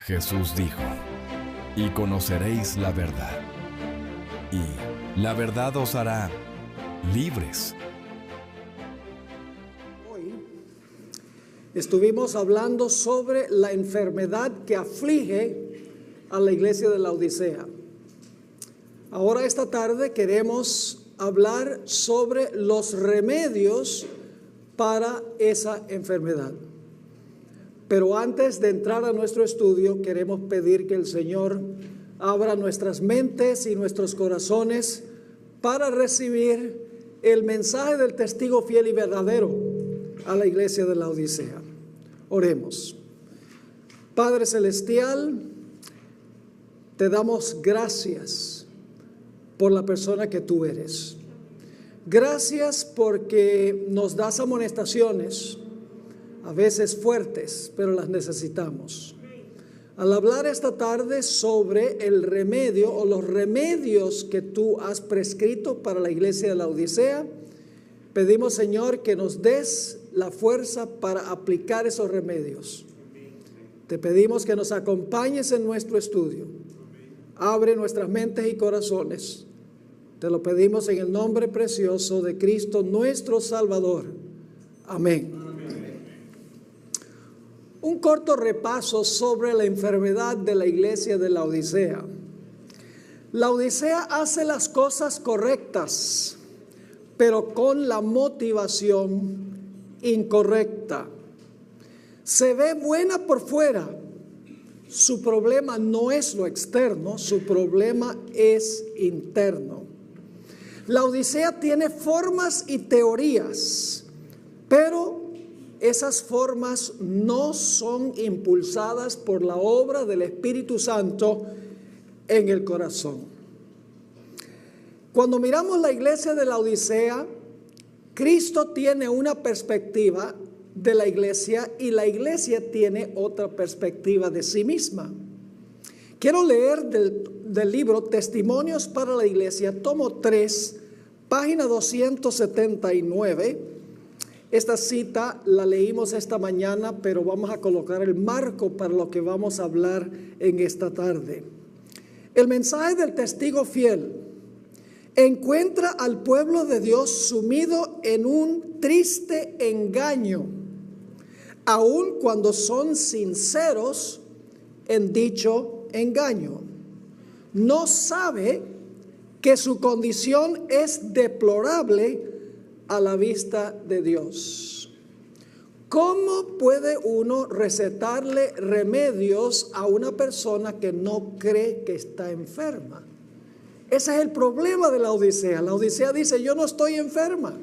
Jesús dijo: y conoceréis la verdad, y la verdad os hará libres. Hoy estuvimos hablando sobre la enfermedad que aflige a la iglesia de la Odisea. Ahora esta tarde queremos hablar sobre los remedios para esa enfermedad. Pero antes de entrar a nuestro estudio, queremos pedir que el Señor abra nuestras mentes y nuestros corazones para recibir el mensaje del testigo fiel y verdadero a la iglesia de la Odisea. Oremos. Padre Celestial, te damos gracias por la persona que tú eres. Gracias porque nos das amonestaciones, a veces fuertes, pero las necesitamos. Al hablar esta tarde sobre el remedio o los remedios que tú has prescrito para la iglesia de la Odisea, pedimos, Señor, que nos des la fuerza para aplicar esos remedios. Te pedimos que nos acompañes en nuestro estudio. Abre nuestras mentes y corazones. Te lo pedimos en el nombre precioso de Cristo, nuestro Salvador. Amén. Un corto repaso sobre la enfermedad de la iglesia de la Odisea. La Odisea hace las cosas correctas, pero con la motivación incorrecta. Se ve buena por fuera. Su problema no es lo externo, su problema es interno. La Odisea tiene formas y teorías, pero esas formas no son impulsadas por la obra del Espíritu Santo en el corazón. Cuando miramos la iglesia de la Odisea, Cristo tiene una perspectiva de la iglesia y la iglesia tiene otra perspectiva de sí misma. Quiero leer del libro Testimonios para la Iglesia, tomo 3, página 279. Esta cita la leímos esta mañana, pero vamos a colocar el marco para lo que vamos a hablar en esta tarde. El mensaje del testigo fiel encuentra al pueblo de Dios sumido en un triste engaño, aun cuando son sinceros en dicho engaño. No sabe que su condición es deplorable a la vista de Dios. ¿Cómo puede uno recetarle remedios a una persona que no cree que está enferma? Ese es el problema de la Odisea. La Odisea dice: yo no estoy enferma.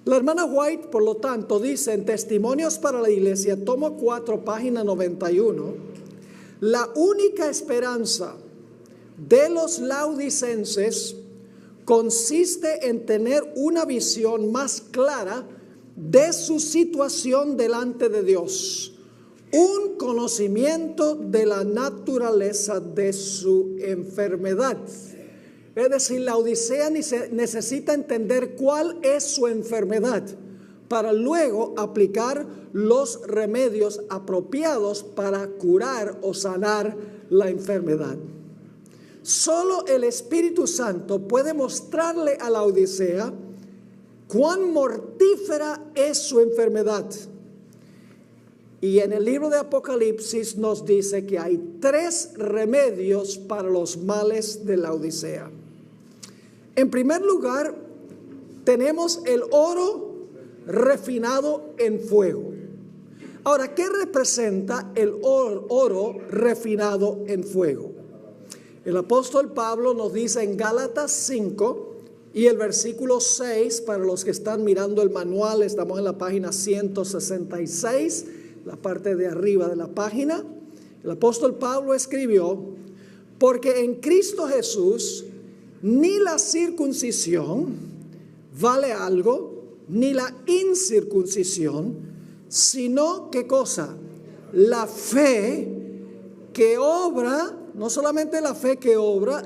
La hermana White, por lo tanto, dice en Testimonios para la Iglesia, tomo 4, página 91, la única esperanza de los laodicenses consiste en tener una visión más clara de su situación delante de Dios, un conocimiento de la naturaleza de su enfermedad. Es decir, la Odisea necesita entender cuál es su enfermedad para luego aplicar los remedios apropiados para curar o sanar la enfermedad. Solo el Espíritu Santo puede mostrarle a la Odisea cuán mortífera es su enfermedad. Y en el libro de Apocalipsis nos dice que hay 3 remedios para los males de la Odisea. En primer lugar, tenemos el oro refinado en fuego. Ahora, ¿qué representa el oro refinado en fuego? El apóstol Pablo nos dice en Gálatas 5 y el versículo 6, para los que están mirando el manual, estamos en la página 166, la parte de arriba de la página. El apóstol Pablo escribió: porque en Cristo Jesús ni la circuncisión vale algo, ni la incircuncisión, sino, ¿qué cosa? La fe que obra. No solamente la fe que obra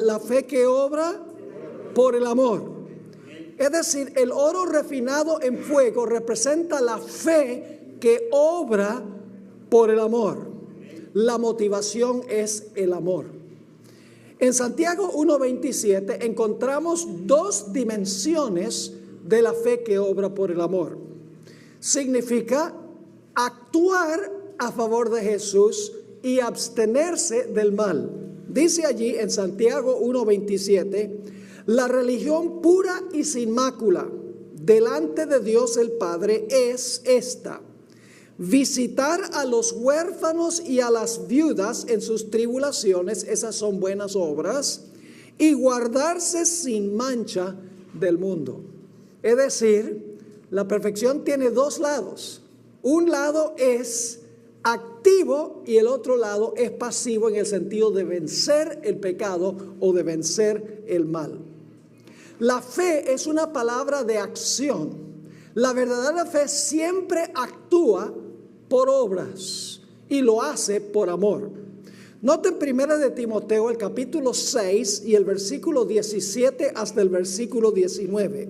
por el amor. Es decir, el oro refinado en fuego representa la fe que obra por el amor. la motivación es el amor. En Santiago 1:27 encontramos dos dimensiones de la fe que obra por el amor. Significa actuar a favor de Jesús y abstenerse del mal. Dice allí en Santiago 1:27, la religión pura y sin mácula delante de Dios el Padre es esta: visitar a los huérfanos y a las viudas en sus tribulaciones, esas son buenas obras, y guardarse sin mancha del mundo. Es decir, la perfección tiene dos lados. Un lado es activo y el otro lado es pasivo, en el sentido de vencer el pecado o de vencer el mal. La fe es una palabra de acción. La verdadera fe siempre actúa por obras y lo hace por amor. Noten 1 de Timoteo, el capítulo 6 y el versículo 17 hasta el versículo 19.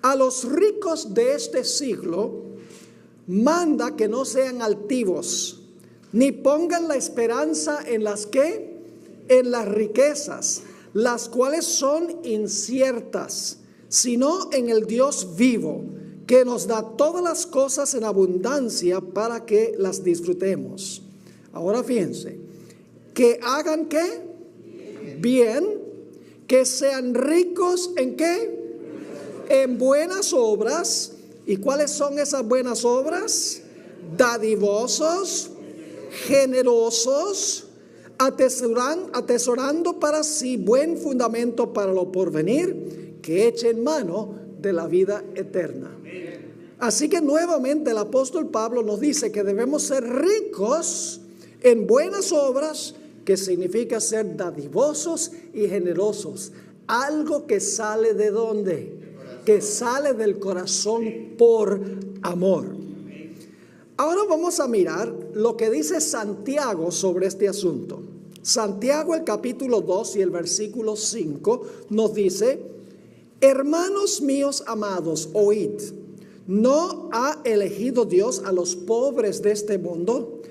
A los ricos de este siglo manda que no sean altivos, ni pongan la esperanza en las que, en las riquezas, las cuales son inciertas, sino en el Dios vivo, que nos da todas las cosas en abundancia para que las disfrutemos. Ahora fíjense, que hagan ¿qué? Bien, que sean ricos ¿en qué? En buenas obras. ¿Y cuáles son esas buenas obras? Dadivosos, generosos, atesorando para sí buen fundamento para lo porvenir, que echen mano de la vida eterna. Así que nuevamente el apóstol Pablo nos dice que debemos ser ricos en buenas obras, que significa ser dadivosos y generosos. Algo que sale ¿de dónde? Que sale del corazón por amor. Ahora vamos a mirar lo que dice Santiago sobre este asunto. Santiago, el capítulo 2 y el versículo 5 nos dice: hermanos míos amados, oíd, ¿no ha elegido Dios a los pobres de este mundo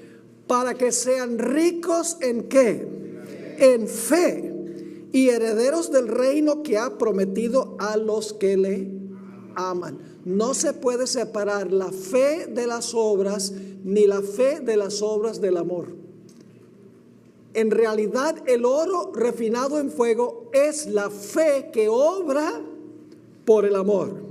para que sean ricos en qué? En fe, y herederos del reino que ha prometido a los que le aman? No se puede separar la fe de las obras, ni la fe de las obras del amor. En realidad, el oro refinado en fuego es la fe que obra por el amor.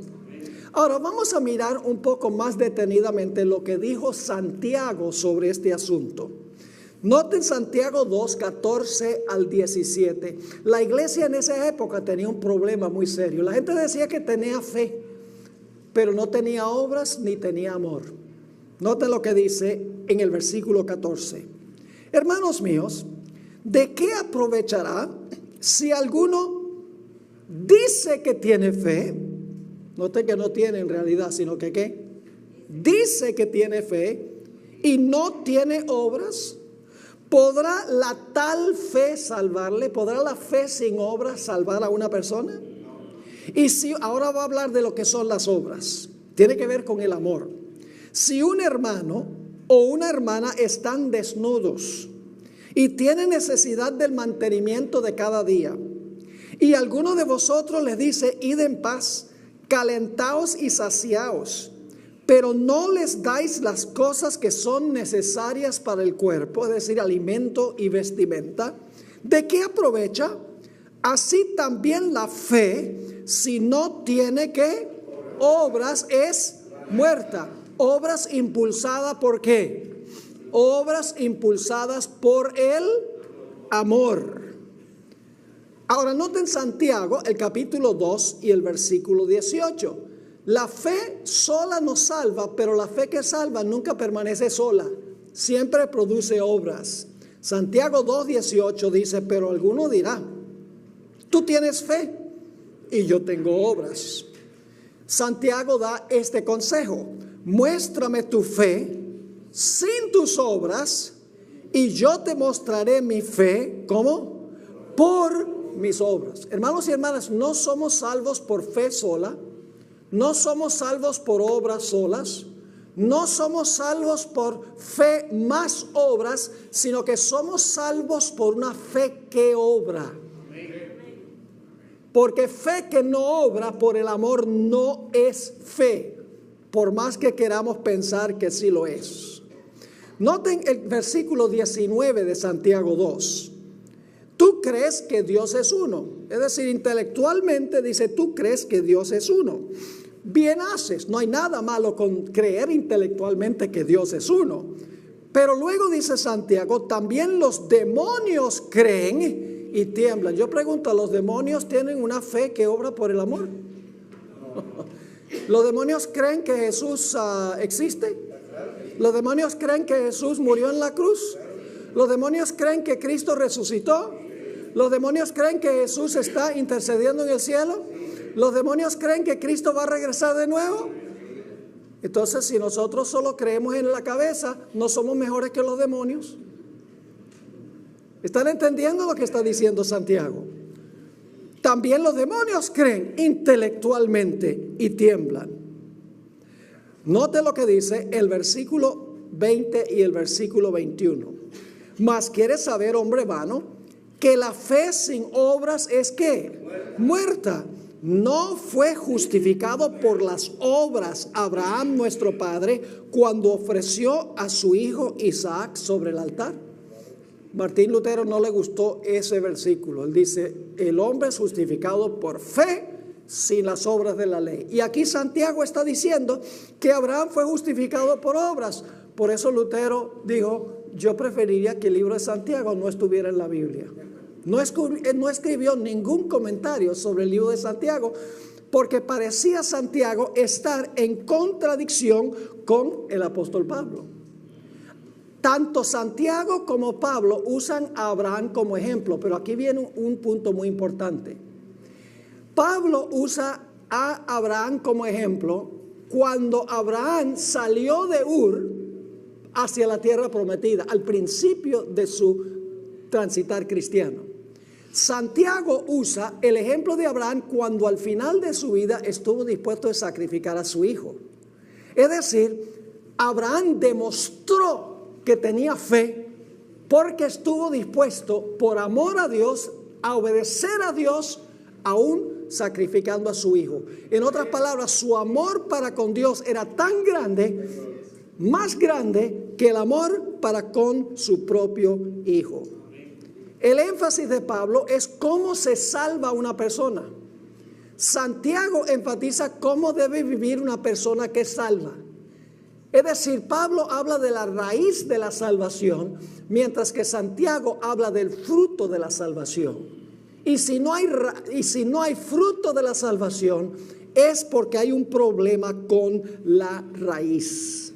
Ahora vamos a mirar un poco más detenidamente lo que dijo Santiago sobre este asunto. Noten Santiago 2, 14 al 17. La iglesia en esa época tenía un problema muy serio. La gente decía que tenía fe, pero no tenía obras ni tenía amor. Noten lo que dice en el versículo 14. Hermanos míos, ¿de qué aprovechará si alguno dice que tiene fe? Noten que no tiene en realidad, sino que ¿qué? Dice que tiene fe y no tiene obras. ¿Podrá la tal fe salvarle? ¿Podrá la fe sin obras salvar a una persona? Y si ahora va a hablar de lo que son las obras, tiene que ver con el amor. Si un hermano o una hermana están desnudos y tienen necesidad del mantenimiento de cada día, y alguno de vosotros les dice: id en paz, calentaos y saciaos, pero no les dais las cosas que son necesarias para el cuerpo, es decir, alimento y vestimenta, ¿de qué aprovecha? Así también la fe, si no tiene ¿qué? Obras, es muerta. Obras impulsadas ¿por qué? Obras impulsadas por el amor. Ahora noten Santiago, el capítulo 2 y el versículo 18. La fe sola nos salva, pero la fe que salva nunca permanece sola, siempre produce obras. Santiago 2:18 dice: pero alguno dirá, tú tienes fe y yo tengo obras. Santiago da este consejo: muéstrame tu fe sin tus obras y yo te mostraré mi fe, ¿cómo? Por mis obras. Hermanos y hermanas, no somos salvos por fe sola. No somos salvos por obras solas, No somos salvos por fe más obras, sino que somos salvos por una fe que obra. Porque fe que no obra por el amor no es fe, por más que queramos pensar que sí lo es. Noten el versículo 19 de Santiago 2. Tú crees que Dios es uno. Es decir, intelectualmente dice, tú crees que Dios es uno. Bien haces, no hay nada malo con creer intelectualmente que Dios es uno. Pero luego dice Santiago, también los demonios creen y tiemblan. Yo pregunto, ¿los demonios tienen una fe que obra por el amor? ¿Los demonios creen que Jesús existe? ¿Los demonios creen que Jesús murió en la cruz? ¿Los demonios creen que Cristo resucitó? ¿Los demonios creen que Jesús está intercediendo en el cielo? ¿Los demonios creen que Cristo va a regresar de nuevo? Entonces, si nosotros solo creemos en la cabeza, no somos mejores que los demonios. ¿Están entendiendo lo que está diciendo Santiago? También los demonios creen intelectualmente y tiemblan. Note lo que dice el versículo 20 y el versículo 21. Mas quieres saber, hombre vano, que la fe sin obras es ¿qué? Muerta. No fue justificado por las obras Abraham nuestro padre cuando ofreció a su hijo Isaac sobre el altar. Martín Lutero no le gustó ese versículo. Él dice, el hombre es justificado por fe sin las obras de la ley. Y aquí Santiago está diciendo que Abraham fue justificado por obras. Por eso Lutero dijo, yo preferiría que el libro de Santiago no estuviera en la Biblia. No escribió ningún comentario sobre el libro de Santiago porque parecía Santiago estar en contradicción con el apóstol Pablo. Tanto Santiago como Pablo usan a Abraham como ejemplo, pero aquí viene un punto muy importante. Pablo usa a Abraham como ejemplo cuando Abraham salió de Ur hacia la tierra prometida, al principio de su transitar cristiano. Santiago usa el ejemplo de Abraham cuando al final de su vida estuvo dispuesto a sacrificar a su hijo. Es decir, Abraham demostró que tenía fe porque estuvo dispuesto por amor a Dios a obedecer a Dios aún sacrificando a su hijo. En otras palabras, su amor para con Dios era tan grande, más grande que el amor para con su propio hijo. El énfasis de Pablo es cómo se salva una persona. Santiago enfatiza cómo debe vivir una persona que es salva. Es decir, Pablo habla de la raíz de la salvación, mientras que Santiago habla del fruto de la salvación. Y si no hay fruto de la salvación, es porque hay un problema con la raíz.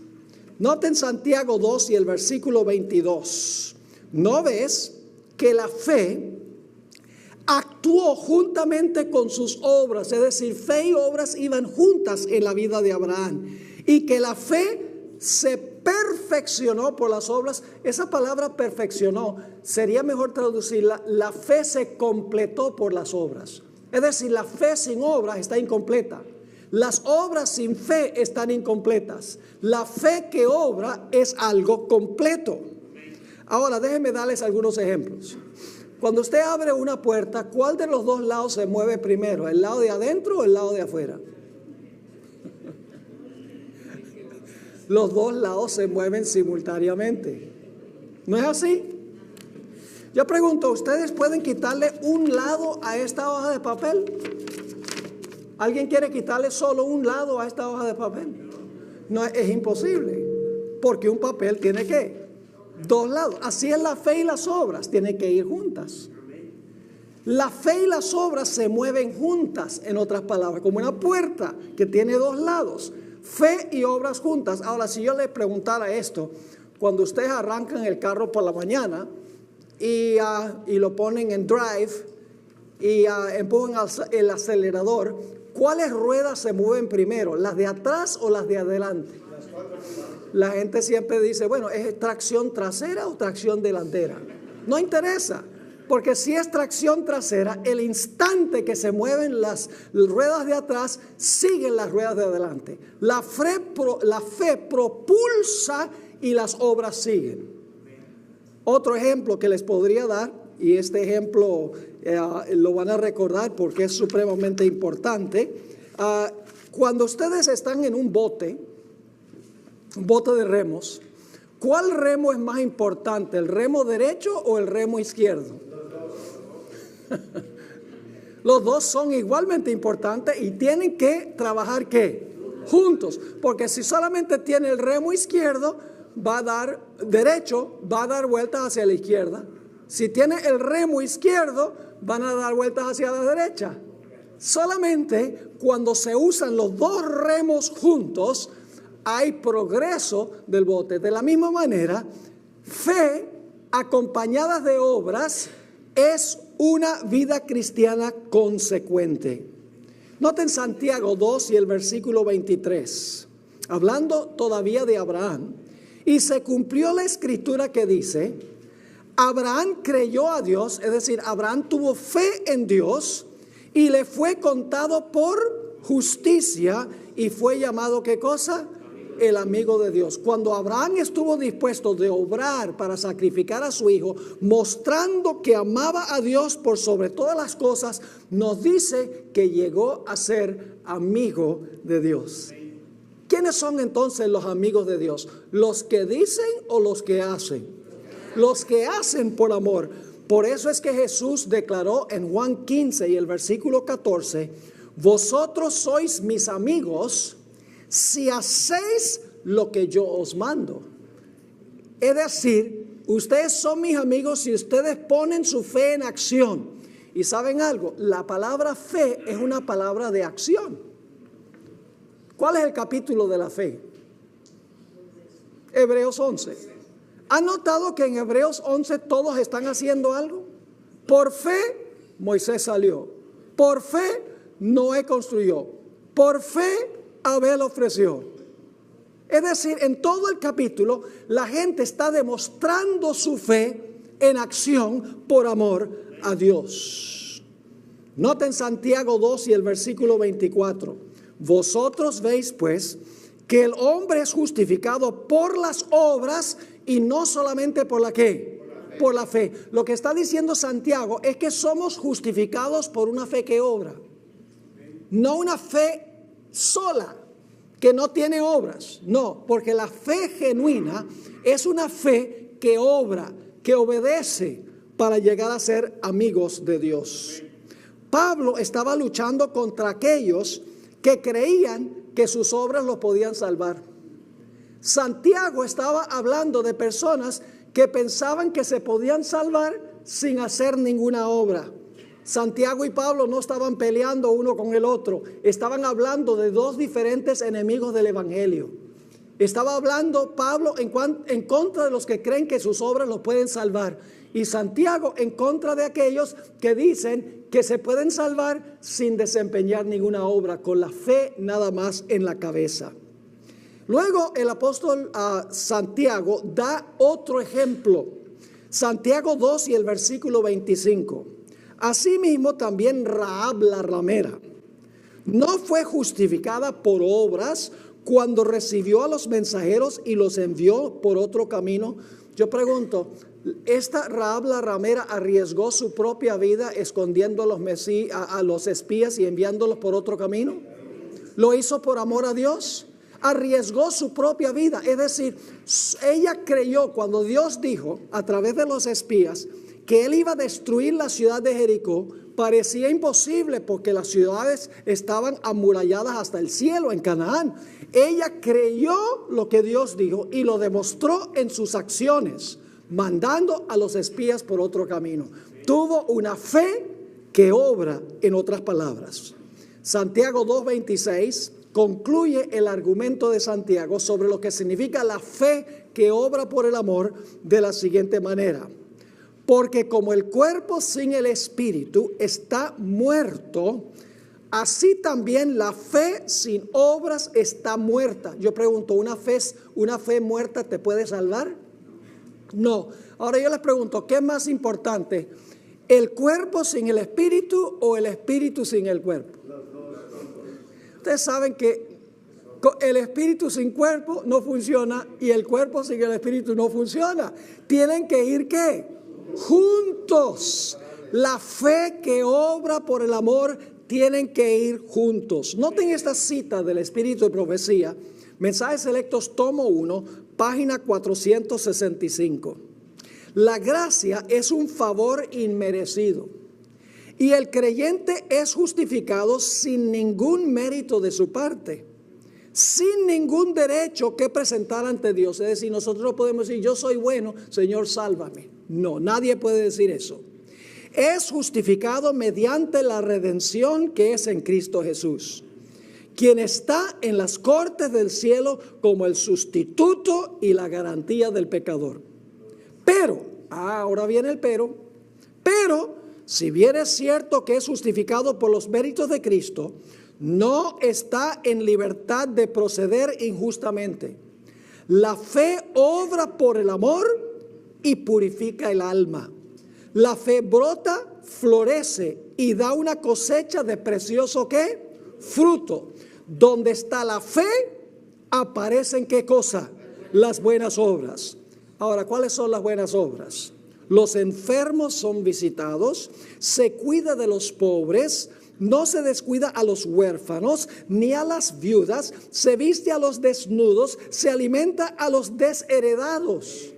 Noten Santiago 2 y el versículo 22. ¿No ves que la fe actuó juntamente con sus obras? Es decir, fe y obras iban juntas en la vida de Abraham. Y que la fe se perfeccionó por las obras. Esa palabra perfeccionó sería mejor traducirla, la fe se completó por las obras. Es decir, la fe sin obras está incompleta. Las obras sin fe están incompletas. La fe que obra es algo completo. Ahora, déjenme darles algunos ejemplos. Cuando usted abre una puerta, ¿cuál de los dos lados se mueve primero? ¿El lado de adentro o el lado de afuera? Los dos lados se mueven simultáneamente. ¿No es así? Yo pregunto, ¿ustedes pueden quitarle un lado a esta hoja de papel? ¿Alguien quiere quitarle solo un lado a esta hoja de papel? No, es imposible, porque un papel tiene ¿qué? Dos lados. Así es la fe y las obras, tienen que ir juntas. La fe y las obras se mueven juntas, en otras palabras, como una puerta que tiene dos lados. Fe y obras juntas. Ahora, si yo le preguntara esto, cuando ustedes arrancan el carro por la mañana y lo ponen en drive y empujan el acelerador, ¿cuáles ruedas se mueven primero? ¿Las de atrás o las de adelante? La gente siempre dice, bueno, ¿es tracción trasera o tracción delantera? No interesa. Porque si es tracción trasera, el instante que se mueven las ruedas de atrás, siguen las ruedas de adelante. La fe propulsa y las obras siguen. Otro ejemplo que les podría dar, y este ejemplo lo van a recordar porque es supremamente importante. Cuando ustedes están en un bote de remos, ¿cuál remo es más importante? ¿El remo derecho o el remo izquierdo? Los dos son igualmente importantes y tienen que trabajar ¿qué? Juntos, porque si solamente tiene el remo izquierdo, va a dar derecho, va a dar vueltas hacia la izquierda. Si tiene el remo izquierdo, van a dar vueltas hacia la derecha. Solamente cuando se usan los dos remos juntos, hay progreso del bote. De la misma manera, fe acompañada de obras es una vida cristiana consecuente. Noten Santiago 2 y el versículo 23, hablando todavía de Abraham. Y se cumplió la escritura que dice, Abraham creyó a Dios, es decir, Abraham tuvo fe en Dios y le fue contado por justicia y fue llamado, ¿qué cosa? El amigo de Dios. Cuando Abraham estuvo dispuesto de obrar para sacrificar a su hijo, mostrando que amaba a Dios por sobre todas las cosas, nos dice que llegó a ser amigo de Dios. ¿Quiénes son entonces los amigos de Dios? ¿Los que dicen o los que hacen? Los que hacen por amor. Por eso es que Jesús declaró en Juan 15 y el versículo 14, vosotros sois mis amigos si hacéis lo que yo os mando. Es decir, ustedes son mis amigos si ustedes ponen su fe en acción. Y ¿saben algo? La palabra fe es una palabra de acción. ¿Cuál es el capítulo de la fe? Hebreos 11. ¿Han notado que en Hebreos 11 todos están haciendo algo? Por fe, Moisés salió. Por fe, Noé construyó. Por fe, Abel ofreció. Es decir, en todo el capítulo, la gente está demostrando su fe en acción por amor a Dios. Noten Santiago 2 y el versículo 24. Vosotros veis pues que el hombre es justificado por las obras y no solamente por la ¿qué? Por la fe. Lo que está diciendo Santiago es que somos justificados por una fe que obra. No una fe sola que no tiene obras. No, porque la fe genuina es una fe que obra, que obedece para llegar a ser amigos de Dios. Pablo estaba luchando contra aquellos que creían que sus obras los podían salvar. Santiago estaba hablando de personas que pensaban que se podían salvar sin hacer ninguna obra. Santiago y Pablo no estaban peleando uno con el otro, estaban hablando de dos diferentes enemigos del evangelio. Estaba hablando Pablo en contra de los que creen que sus obras los pueden salvar, y Santiago en contra de aquellos que dicen que se pueden salvar sin desempeñar ninguna obra, con la fe nada más en la cabeza. Luego el apóstol Santiago da otro ejemplo. Santiago 2 y el versículo 25. Asimismo también Rahab la ramera no fue justificada por obras cuando recibió a los mensajeros y los envió por otro camino. Yo pregunto, ¿esta Rahab la ramera arriesgó su propia vida escondiendo a los espías y enviándolos por otro camino? ¿Lo hizo por amor a Dios? Arriesgó su propia vida, es decir, ella creyó cuando Dios dijo a través de los espías que él iba a destruir la ciudad de Jericó. Parecía imposible porque las ciudades estaban amuralladas hasta el cielo en Canaán. Ella creyó lo que Dios dijo y lo demostró en sus acciones, mandando a los espías por otro camino. Tuvo una fe que obra, en otras palabras. Santiago 2:26 concluye el argumento de Santiago sobre lo que significa la fe que obra por el amor de la siguiente manera. Porque como el cuerpo sin el espíritu está muerto, así también la fe sin obras está muerta. Yo pregunto, ¿una fe muerta te puede salvar? No. Ahora yo les pregunto, ¿qué es más importante? ¿El cuerpo sin el espíritu o el espíritu sin el cuerpo? Ustedes saben que el espíritu sin cuerpo no funciona y el cuerpo sin el espíritu no funciona. Tienen que ir ¿qué? Juntos. La fe que obra por el amor tienen que ir juntos. Noten esta cita del Espíritu de Profecía, Mensajes Selectos, tomo 1, página 465. La gracia es un favor inmerecido y el creyente es justificado sin ningún mérito de su parte, sin ningún derecho que presentar ante Dios. Es decir, nosotros no podemos decir, yo soy bueno, Señor, sálvame. No, nadie puede decir eso. Es justificado mediante la redención que es en Cristo Jesús, quien está en las cortes del cielo como el sustituto y la garantía del pecador. Pero, ahora viene el pero, si bien es cierto que es justificado por los méritos de Cristo, no está en libertad de proceder injustamente. La fe obra por el amor y purifica el alma. La fe brota, florece y da una cosecha de precioso ¿qué? Fruto. Donde está la fe, aparecen ¿qué cosa? Las buenas obras. Ahora, ¿cuáles son las buenas obras? Los enfermos son visitados, se cuida de los pobres, no se descuida a los huérfanos ni a las viudas, se viste a los desnudos, se alimenta a los desheredados.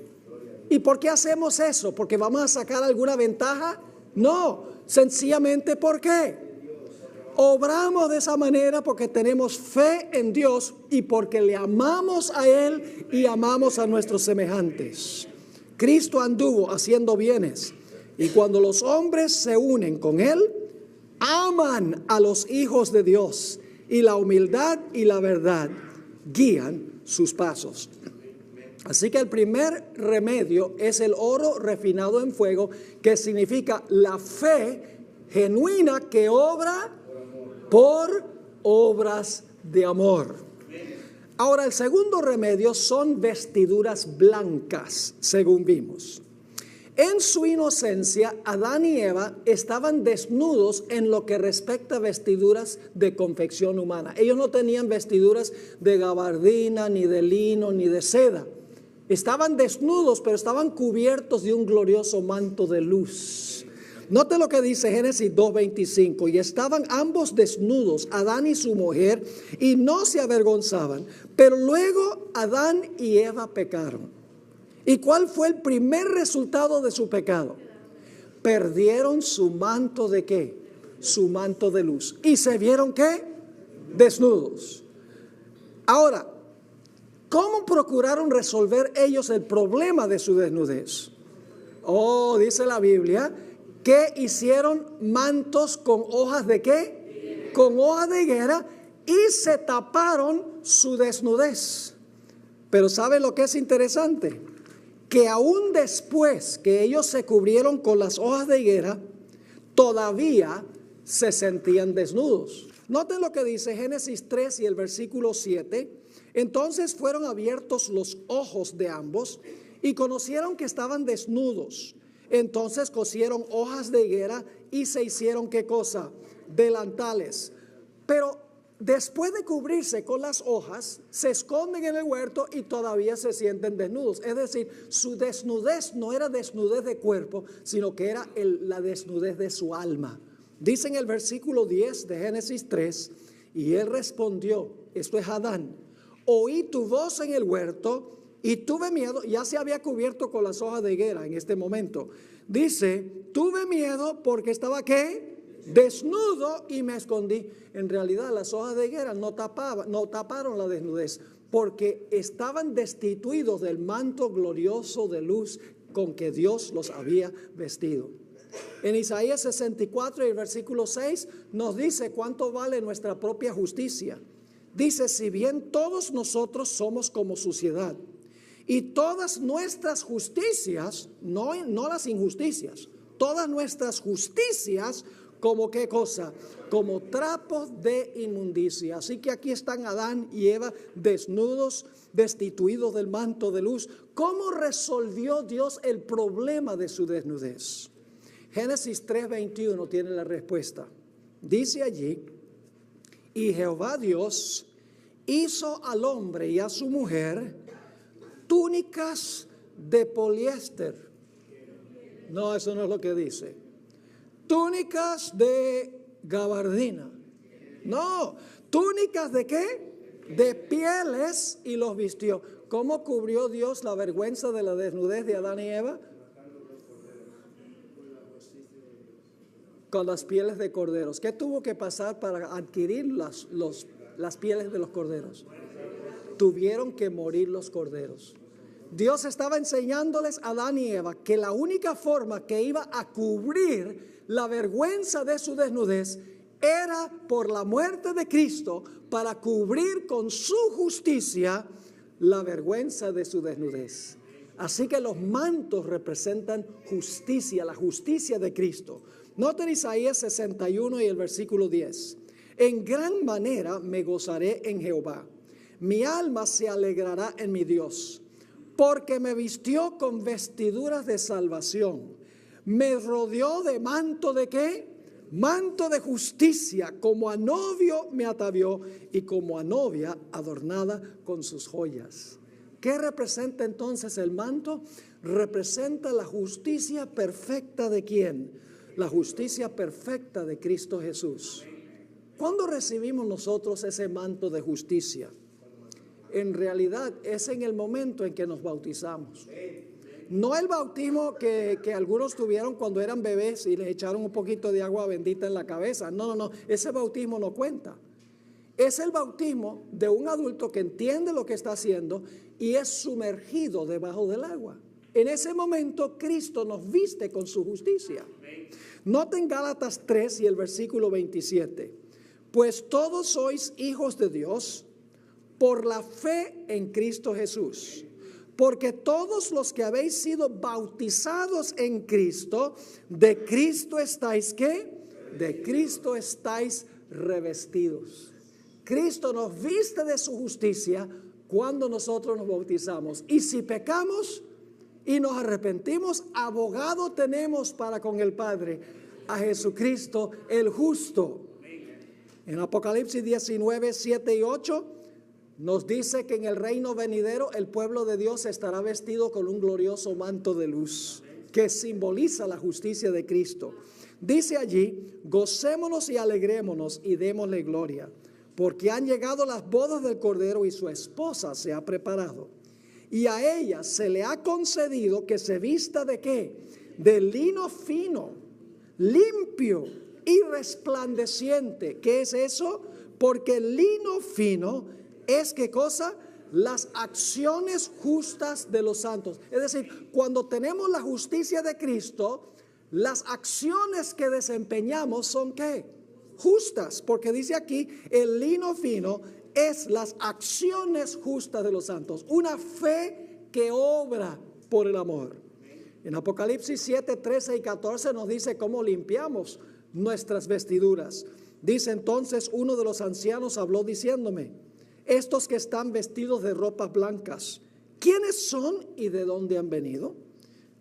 ¿Y por qué hacemos eso? ¿Porque vamos a sacar alguna ventaja? No, sencillamente ¿por qué? Obramos de esa manera porque tenemos fe en Dios y porque le amamos a Él y amamos a nuestros semejantes. Cristo anduvo haciendo bienes y cuando los hombres se unen con Él, aman a los hijos de Dios y la humildad y la verdad guían sus pasos. Así que el primer remedio es el oro refinado en fuego, que significa la fe genuina que obra por obras de amor. Ahora, el segundo remedio son vestiduras blancas, según vimos. En su inocencia, Adán y Eva estaban desnudos en lo que respecta a vestiduras de confección humana. Ellos no tenían vestiduras de gabardina, ni de lino, ni de seda. Estaban desnudos, pero estaban cubiertos de un glorioso manto de luz. Note lo que dice Génesis 2:25. Y estaban ambos desnudos, Adán y su mujer, y no se avergonzaban. Pero luego Adán y Eva pecaron. ¿Y cuál fue el primer resultado de su pecado? Perdieron su manto de ¿qué? Su manto de luz. ¿Y se vieron qué? Desnudos. Ahora, ¿cómo procuraron resolver ellos el problema de su desnudez? Oh, dice la Biblia que hicieron mantos con hojas de ¿qué? Con hojas de higuera y se taparon su desnudez. Pero ¿sabe lo que es interesante? Que aún después que ellos se cubrieron con las hojas de higuera, todavía se sentían desnudos. Noten lo que dice Génesis 3 y el versículo 7. Entonces fueron abiertos los ojos de ambos y conocieron que estaban desnudos. Entonces cosieron hojas de higuera y se hicieron ¿qué cosa? Delantales. Pero después de cubrirse con las hojas, se esconden en el huerto y todavía se sienten desnudos. Es decir, su desnudez no era desnudez de cuerpo, sino que era la desnudez de su alma. Dice en el versículo 10 de Génesis 3, y él respondió, esto es Adán, oí tu voz en el huerto y tuve miedo. Ya se había cubierto con las hojas de higuera en este momento. Dice, tuve miedo porque estaba ¿qué? Desnudo y me escondí. En realidad las hojas de higuera no taparon la desnudez, porque estaban destituidos del manto glorioso de luz con que Dios los había vestido. En Isaías 64 y el versículo 6 nos dice cuánto vale nuestra propia justicia. Dice, si bien todos nosotros somos como suciedad y todas nuestras justicias, no las injusticias, todas nuestras justicias como ¿qué cosa? Como trapos de inmundicia. Así que aquí están Adán y Eva desnudos, destituidos del manto de luz. ¿Cómo resolvió Dios el problema de su desnudez? Génesis 3:21 tiene la respuesta. Dice allí, y Jehová Dios hizo al hombre y a su mujer túnicas de poliéster. No, eso no es lo que dice. Túnicas de gabardina. No, túnicas ¿de qué? De pieles, y los vistió. ¿Cómo cubrió Dios la vergüenza de la desnudez de Adán y Eva? Con las pieles de corderos. ¿Qué tuvo que pasar para adquirir las pieles de los corderos? Tuvieron que morir los corderos. Dios estaba enseñándoles a Adán y Eva que la única forma que iba a cubrir la vergüenza de su desnudez era por la muerte de Cristo, para cubrir con su justicia la vergüenza de su desnudez. Así que los mantos representan justicia, la justicia de Cristo. Noten Isaías 61 y el versículo 10. En gran manera me gozaré en Jehová. Mi alma se alegrará en mi Dios, porque me vistió con vestiduras de salvación. Me rodeó de manto ¿de qué? Manto de justicia. Como a novio me atavió y como a novia adornada con sus joyas. ¿Qué representa entonces el manto? Representa la justicia perfecta ¿de quién? La justicia perfecta de Cristo Jesús. ¿Cuándo recibimos nosotros ese manto de justicia? En realidad es en el momento en que nos bautizamos. No el bautismo que algunos tuvieron cuando eran bebés y les echaron un poquito de agua bendita en la cabeza. No, ese bautismo no cuenta. Es el bautismo de un adulto que entiende lo que está haciendo y es sumergido debajo del agua. En ese momento Cristo nos viste con su justicia. Noten Gálatas 3 y el versículo 27. Pues todos sois hijos de Dios por la fe en Cristo Jesús. Porque todos los que habéis sido bautizados en Cristo, de Cristo estáis ¿qué? De Cristo estáis revestidos. Cristo nos viste de su justicia cuando nosotros nos bautizamos. Y si pecamos y nos arrepentimos, abogado tenemos para con el Padre, a Jesucristo el justo. En Apocalipsis 19, 7 y 8 nos dice que en el reino venidero el pueblo de Dios estará vestido con un glorioso manto de luz que simboliza la justicia de Cristo. Dice allí, gocémonos y alegrémonos y démosle gloria, porque han llegado las bodas del Cordero y su esposa se ha preparado. Y a ella se le ha concedido que se vista ¿de qué? De lino fino, limpio y resplandeciente. ¿Qué es eso? Porque el lino fino es ¿qué cosa? Las acciones justas de los santos. Es decir, cuando tenemos la justicia de Cristo, las acciones que desempeñamos son ¿qué? Justas, porque dice aquí, el lino fino es las acciones justas de los santos. Una fe que obra por el amor. En Apocalipsis 7, 13 y 14 nos dice cómo limpiamos nuestras vestiduras. Dice entonces uno de los ancianos habló diciéndome, estos que están vestidos de ropas blancas, ¿quiénes son y de dónde han venido?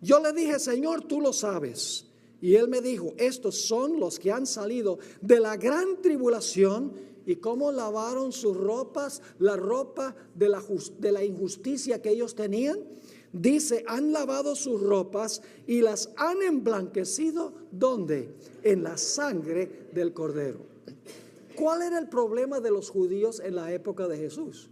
Yo le dije, Señor, tú lo sabes. Y él me dijo, estos son los que han salido de la gran tribulación. ¿Y cómo lavaron sus ropas? La ropa de la injusticia que ellos tenían. Dice, han lavado sus ropas y las han emblanquecido. ¿Dónde? En la sangre del Cordero. ¿Cuál era el problema de los judíos en la época de Jesús?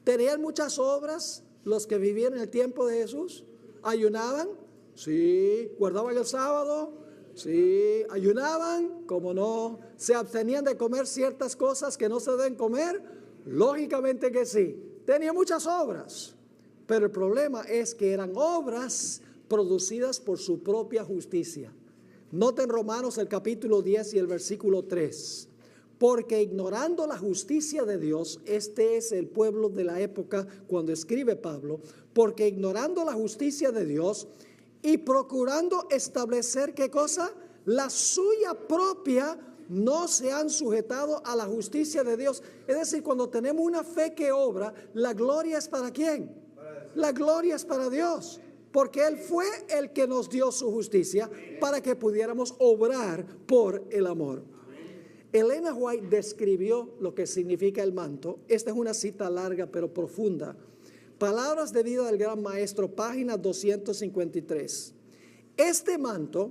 ¿Tenían muchas obras los que vivían en el tiempo de Jesús? ¿Ayunaban? Sí. ¿Guardaban el sábado? Sí. ¿Ayunaban? ¿Cómo no? ¿Se abstenían de comer ciertas cosas que no se deben comer? Lógicamente que sí. Tenían muchas obras. Pero el problema es que eran obras producidas por su propia justicia. Noten Romanos el capítulo 10 y el versículo 3. Porque ignorando la justicia de Dios, este es el pueblo de la época cuando escribe Pablo, porque ignorando la justicia de Dios y procurando establecer ¿qué cosa? La suya propia, no se han sujetado a la justicia de Dios. Es decir, cuando tenemos una fe que obra, la gloria es para ¿quién? La gloria es para Dios. porque Él fue el que nos dio su justicia para que pudiéramos obrar por el amor. Elena White describió lo que significa el manto. Esta es una cita larga pero profunda. Palabras de vida del gran maestro, página 253. Este manto,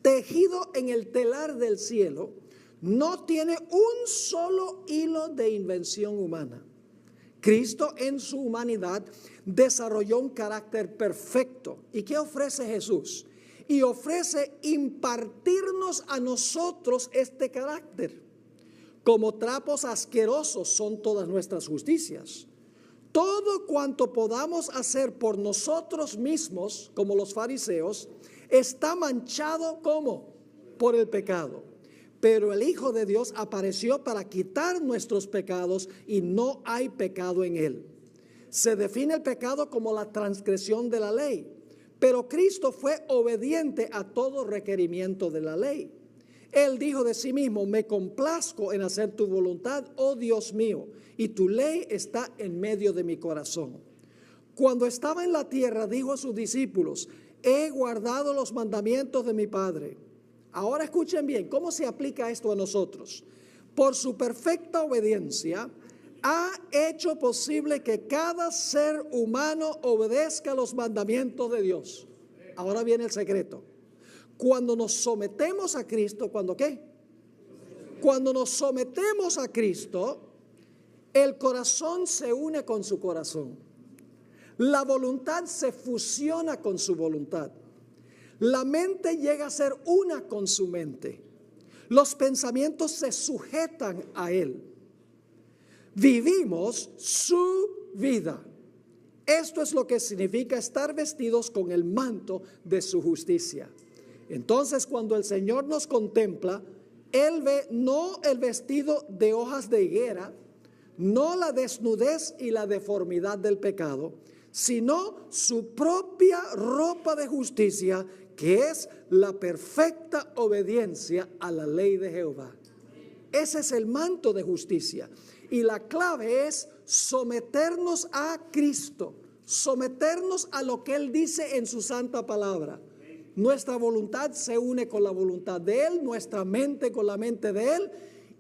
tejido en el telar del cielo, no tiene un solo hilo de invención humana. Cristo en su humanidad desarrolló un carácter perfecto. ¿Y qué ofrece Jesús? Y ofrece impartirnos a nosotros este carácter. Como trapos asquerosos son todas nuestras justicias. Todo cuanto podamos hacer por nosotros mismos, como los fariseos, está manchado ¿cómo? Por el pecado. Pero el Hijo de Dios apareció para quitar nuestros pecados y no hay pecado en él. Se define el pecado como la transgresión de la ley, pero Cristo fue obediente a todo requerimiento de la ley. Él dijo de sí mismo: me complazco en hacer tu voluntad, oh Dios mío, y tu ley está en medio de mi corazón. Cuando estaba en la tierra, dijo a sus discípulos: he guardado los mandamientos de mi Padre. Ahora escuchen bien, ¿cómo se aplica esto a nosotros? Por su perfecta obediencia, ha hecho posible que cada ser humano obedezca los mandamientos de Dios. Ahora viene el secreto. Cuando nos sometemos a Cristo, ¿cuándo qué? Cuando nos sometemos a Cristo, el corazón se une con su corazón. La voluntad se fusiona con su voluntad. La mente llega a ser una con su mente. Los pensamientos se sujetan a Él. Vivimos su vida. Esto es lo que significa estar vestidos con el manto de su justicia. Entonces, cuando el Señor nos contempla, Él ve no el vestido de hojas de higuera, no la desnudez y la deformidad del pecado, sino su propia ropa de justicia, que es la perfecta obediencia a la ley de Jehová. Ese es el manto de justicia. Y la clave es someternos a Cristo, someternos a lo que Él dice en su santa palabra. Nuestra voluntad se une con la voluntad de Él, nuestra mente con la mente de Él,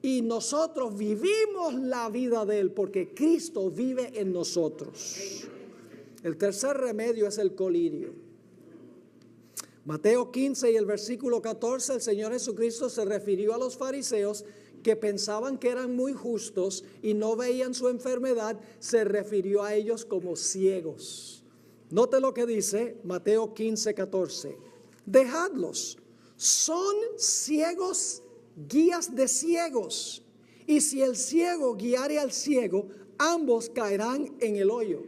y nosotros vivimos la vida de Él porque Cristo vive en nosotros. El tercer remedio es el colirio. Mateo 15 y el versículo 14, el Señor Jesucristo se refirió a los fariseos que pensaban que eran muy justos y no veían su enfermedad. Se refirió a ellos como ciegos. Note lo que dice Mateo 15, 14. Dejadlos, son ciegos, guías de ciegos. Y si el ciego guiare al ciego, ambos caerán en el hoyo.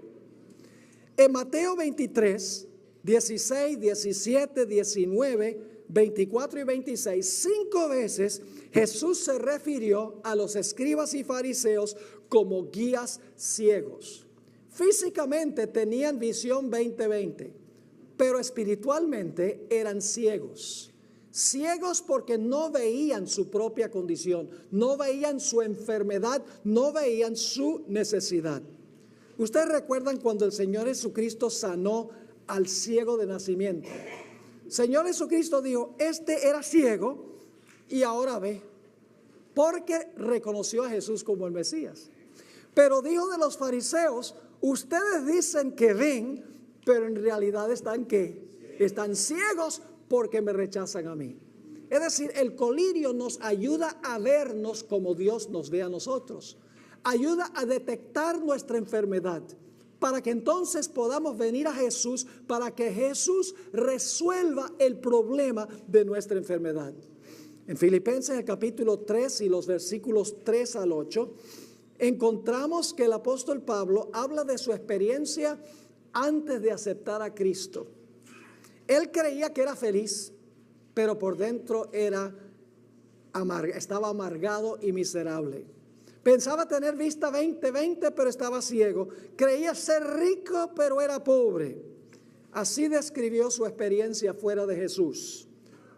En Mateo 23, 16, 17, 19, 24 y 26, 5 veces Jesús se refirió a los escribas y fariseos como guías ciegos. Físicamente tenían visión 20/20, pero espiritualmente eran ciegos. Ciegos porque no veían su propia condición, no veían su enfermedad, no veían su necesidad. Ustedes recuerdan cuando el Señor Jesucristo sanó al ciego de nacimiento. Señor Jesucristo dijo: este era ciego y ahora ve, porque reconoció a Jesús como el Mesías. Pero dijo de los fariseos: ustedes dicen que ven, pero en realidad están ¿qué? Están ciegos porque me rechazan a mí. Es decir, el colirio nos ayuda a vernos como Dios nos ve a nosotros. Ayuda a detectar nuestra enfermedad, para que entonces podamos venir a Jesús, para que Jesús resuelva el problema de nuestra enfermedad. En Filipenses el capítulo 3 y los versículos 3 al 8, encontramos que el apóstol Pablo habla de su experiencia antes de aceptar a Cristo. Él creía que era feliz, pero por dentro estaba amargado y miserable. Pensaba tener vista 20/20, pero estaba ciego. Creía ser rico, pero era pobre. Así describió su experiencia fuera de Jesús.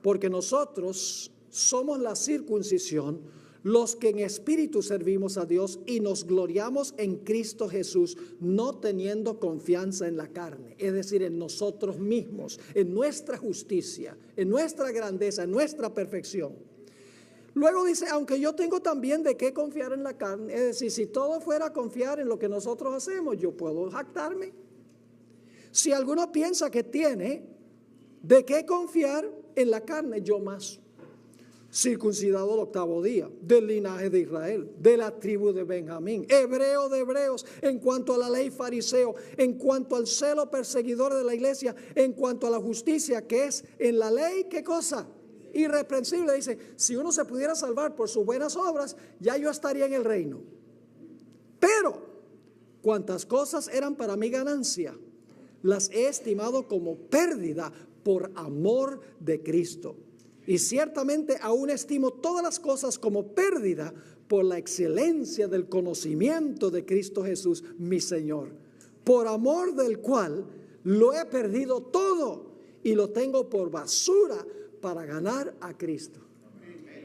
Porque nosotros somos la circuncisión, los que en espíritu servimos a Dios y nos gloriamos en Cristo Jesús, no teniendo confianza en la carne, es decir, en nosotros mismos, en nuestra justicia, en nuestra grandeza, en nuestra perfección. Luego dice, aunque yo tengo también de qué confiar en la carne, es decir, si todo fuera a confiar en lo que nosotros hacemos, yo puedo jactarme. Si alguno piensa que tiene de qué confiar en la carne, yo más. Circuncidado al 8º día, del linaje de Israel, de la tribu de Benjamín, hebreo de hebreos, en cuanto a la ley fariseo, en cuanto al celo perseguidor de la iglesia, en cuanto a la justicia que es en la ley, ¿qué cosa? Irreprensible. Dice, si uno se pudiera salvar por sus buenas obras, ya yo estaría en el reino. Pero cuantas cosas eran para mi ganancia, las he estimado como pérdida por amor de Cristo. Y ciertamente aún estimo todas las cosas como pérdida por la excelencia del conocimiento de Cristo Jesús, mi Señor, por amor del cual lo he perdido todo y lo tengo por basura para ganar a Cristo.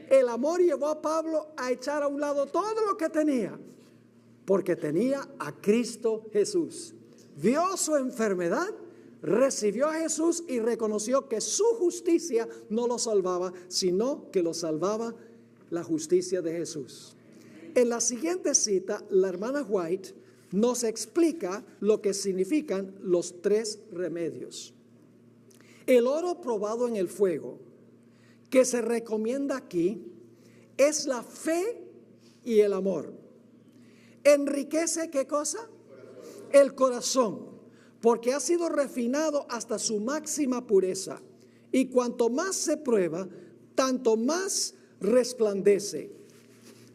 El amor llevó a Pablo a echar a un lado todo lo que tenía, porque tenía a Cristo Jesús. Vio su enfermedad, recibió a Jesús y reconoció que su justicia no lo salvaba, sino que lo salvaba la justicia de Jesús. En la siguiente cita, la hermana White nos explica lo que significan los 3 remedios. El oro probado en el fuego, que se recomienda aquí, es la fe y el amor. ¿Enriquece qué cosa? El corazón, porque ha sido refinado hasta su máxima pureza. Y cuanto más se prueba, tanto más resplandece.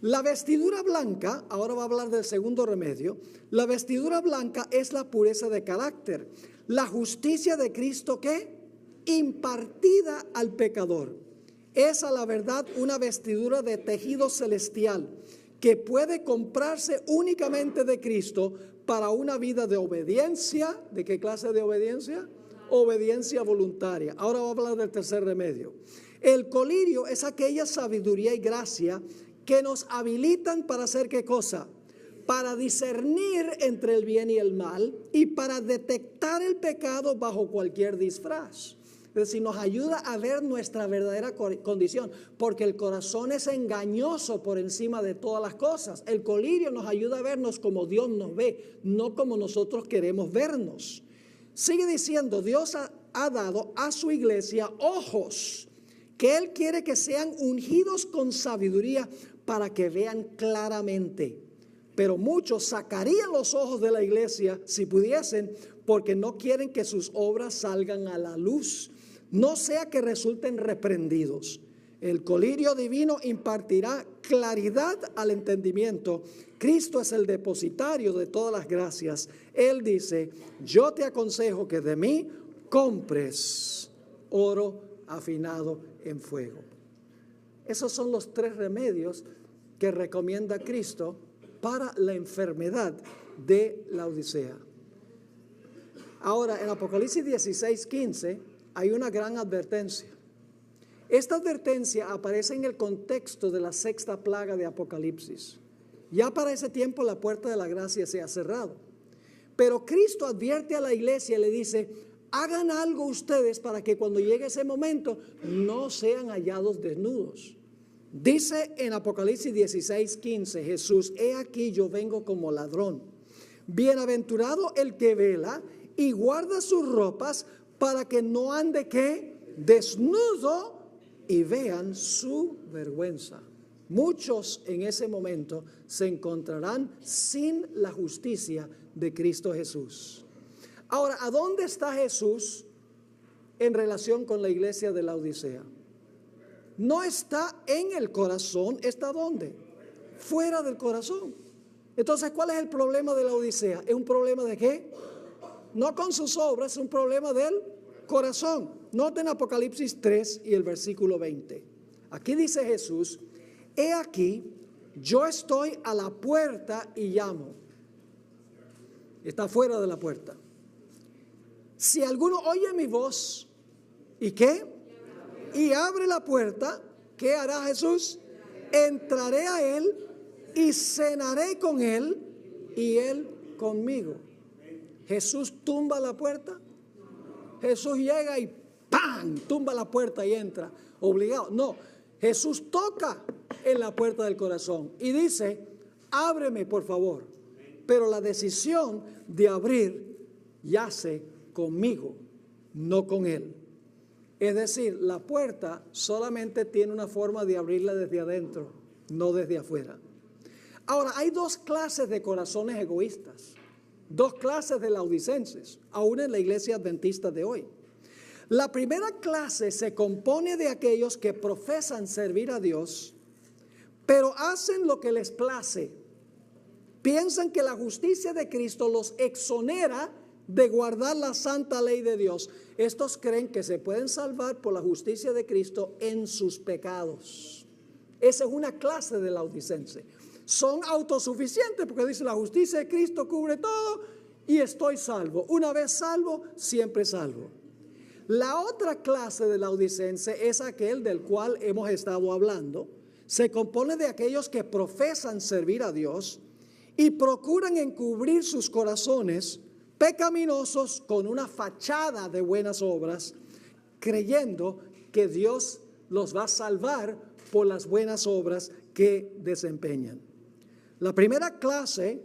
La vestidura blanca, ahora va a hablar del segundo remedio, la vestidura blanca es la pureza de carácter. La justicia de Cristo, ¿qué? Impartida al pecador. Es a la verdad una vestidura de tejido celestial que puede comprarse únicamente de Cristo para una vida de obediencia. ¿De qué clase de obediencia? Obediencia voluntaria. Ahora voy a hablar del tercer remedio. El colirio es aquella sabiduría y gracia que nos habilitan para hacer ¿qué cosa? Para discernir entre el bien y el mal y para detectar el pecado bajo cualquier disfraz. Es decir, nos ayuda a ver nuestra verdadera condición, porque el corazón es engañoso por encima de todas las cosas. El colirio nos ayuda a vernos como Dios nos ve, no como nosotros queremos vernos. Sigue diciendo, Dios ha dado a su iglesia ojos, que Él quiere que sean ungidos con sabiduría para que vean claramente. Pero muchos sacarían los ojos de la iglesia si pudiesen, porque no quieren que sus obras salgan a la luz, no sea que resulten reprendidos. El colirio divino impartirá claridad al entendimiento. Cristo es el depositario de todas las gracias. Él dice, yo te aconsejo que de mí compres oro afinado en fuego. Esos son los 3 remedios que recomienda Cristo para la enfermedad de la Odisea. Ahora, en Apocalipsis 16:15 hay una gran advertencia. Esta advertencia aparece en el contexto de la 6ª plaga de Apocalipsis. Ya para ese tiempo la puerta de la gracia se ha cerrado. Pero Cristo advierte a la iglesia y le dice, hagan algo ustedes para que cuando llegue ese momento no sean hallados desnudos. Dice en Apocalipsis 16:15 Jesús, he aquí yo vengo como ladrón. Bienaventurado el que vela y guarda sus ropas para que no ande ¿qué? Desnudo y vean su vergüenza. Muchos en ese momento se encontrarán sin la justicia de Cristo Jesús. Ahora, ¿a dónde está Jesús en relación con la iglesia de la Odisea? No está en el corazón, ¿está dónde? Fuera del corazón. Entonces, ¿cuál es el problema de la Odisea? ¿Es un problema de qué? No con sus obras, es un problema del corazón. Noten Apocalipsis 3 y el versículo 20. Aquí dice Jesús, he aquí, yo estoy a la puerta y llamo. Está fuera de la puerta. Si alguno oye mi voz, ¿y qué? Y abre la puerta, ¿qué hará Jesús? entraré a él y cenaré con él y él conmigo. Jesús tumba la puerta. Jesús llega y ¡pam! Tumba la puerta y entra, obligado. No, Jesús toca en la puerta del corazón y dice, ábreme por favor. Pero la decisión de abrir yace conmigo, no con él. Es decir, la puerta solamente tiene una forma de abrirla desde adentro, no desde afuera. Ahora, hay dos clases de corazones egoístas, dos clases de laodicenses, aún en la iglesia adventista de hoy. La primera clase se compone de aquellos que profesan servir a Dios, pero hacen lo que les place. Piensan que la justicia de Cristo los exonera de guardar la santa ley de Dios. Estos creen que se pueden salvar por la justicia de Cristo en sus pecados. Esa es una clase de laodicense. Son autosuficientes porque dicen la justicia de Cristo cubre todo y estoy salvo. Una vez salvo, siempre salvo. La otra clase de laodicense es aquel del cual hemos estado hablando. Se compone de aquellos que profesan servir a Dios y procuran encubrir sus corazones pecaminosos con una fachada de buenas obras, creyendo que Dios los va a salvar por las buenas obras que desempeñan. La primera clase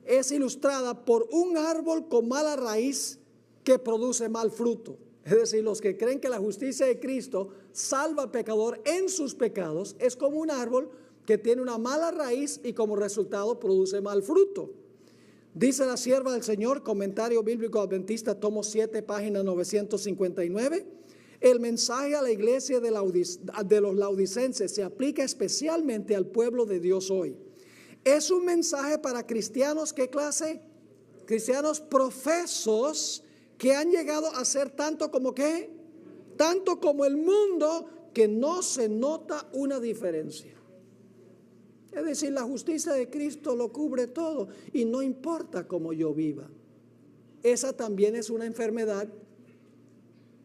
es ilustrada por un árbol con mala raíz que produce mal fruto. Es decir, los que creen que la justicia de Cristo salva al pecador en sus pecados, es como un árbol que tiene una mala raíz y como resultado produce mal fruto. Dice la sierva del Señor, Comentario Bíblico Adventista, tomo 7, página 959. El mensaje a la iglesia de los laodicenses se aplica especialmente al pueblo de Dios hoy. Es un mensaje para cristianos, ¿qué clase? Cristianos profesos que han llegado a ser tanto como ¿qué? Tanto como el mundo, que no se nota una diferencia. Es decir, la justicia de Cristo lo cubre todo y no importa cómo yo viva. Esa también es una enfermedad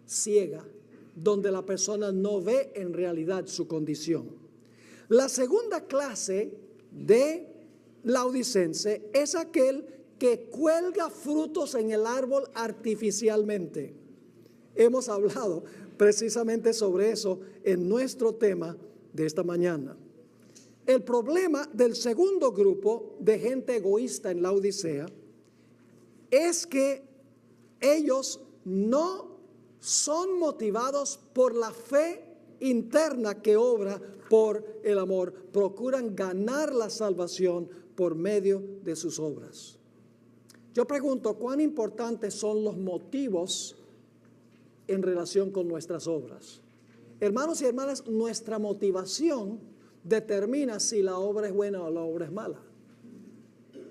ciega, donde la persona no ve en realidad su condición. La segunda clase de laodicense es aquel que cuelga frutos en el árbol artificialmente. Hemos hablado precisamente sobre eso en nuestro tema de esta mañana. El problema del segundo grupo de gente egoísta en Laodicea es que ellos no son motivados por la fe interna que obra por el amor. Procuran ganar la salvación por medio de sus obras. Yo pregunto, ¿cuán importantes son los motivos en relación con nuestras obras? Hermanos y hermanas, nuestra motivación determina si la obra es buena o la obra es mala.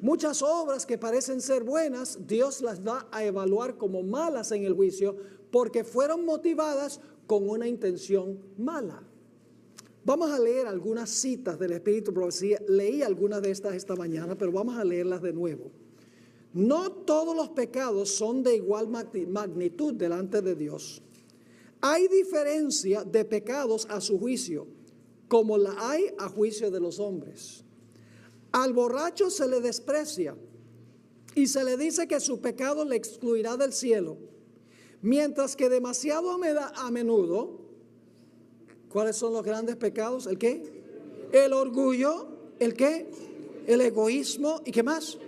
Muchas obras que parecen ser buenas, Dios las va a evaluar como malas en el juicio porque fueron motivadas con una intención mala. Vamos a leer algunas citas del Espíritu de Profecía. Leí algunas de estas esta mañana, pero vamos a leerlas de nuevo. No todos los pecados son de igual magnitud delante de Dios. Hay diferencia de pecados a su juicio, como la hay a juicio de los hombres. Al borracho se le desprecia y se le dice que su pecado le excluirá del cielo, mientras que demasiado a menudo, ¿cuáles son los grandes pecados? ¿El qué? El orgullo, ¿el qué? El egoísmo, ¿y qué más?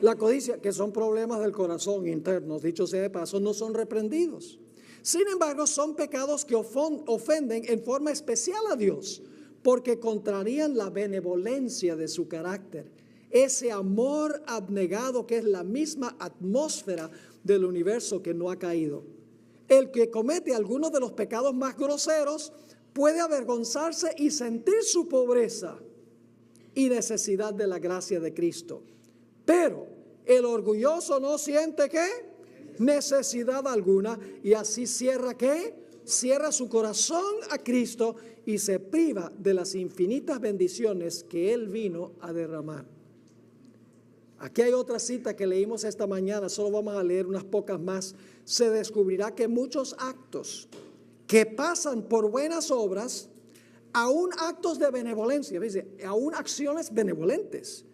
La codicia, que son problemas del corazón internos, dicho sea de paso, no son reprendidos. Sin embargo, son pecados que ofenden en forma especial a Dios, porque contrarían la benevolencia de su carácter, ese amor abnegado que es la misma atmósfera del universo que no ha caído. El que comete algunos de los pecados más groseros puede avergonzarse y sentir su pobreza y necesidad de la gracia de Cristo. Pero el orgulloso no siente ¿qué? Necesidad alguna, y así cierra ¿qué? Cierra su corazón a Cristo y se priva de las infinitas bendiciones que Él vino a derramar. Aquí hay otra cita que leímos esta mañana, solo vamos a leer unas pocas más. Se descubrirá que muchos actos que pasan por buenas obras aún actos de benevolencia, dice, aún acciones benevolentes,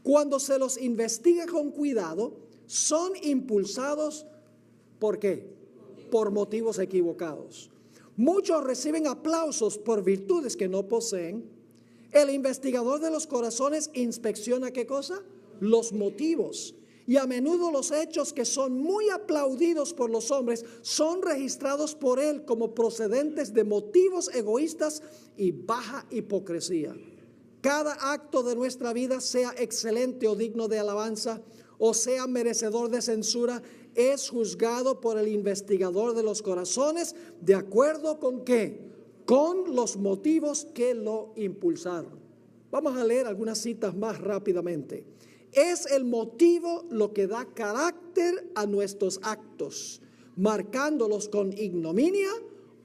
cuando se los investiga con cuidado, son impulsados, ¿por qué? Por motivos equivocados. Muchos reciben aplausos por virtudes que no poseen. El investigador de los corazones inspecciona ¿qué cosa? Los motivos. Y a menudo los hechos que son muy aplaudidos por los hombres son registrados por él como procedentes de motivos egoístas y baja hipocresía. Cada acto de nuestra vida, sea excelente o digno de alabanza, o sea merecedor de censura, es juzgado por el investigador de los corazones, ¿de acuerdo con qué? Con los motivos que lo impulsaron. Vamos a leer algunas citas más rápidamente. Es el motivo lo que da carácter a nuestros actos, marcándolos con ignominia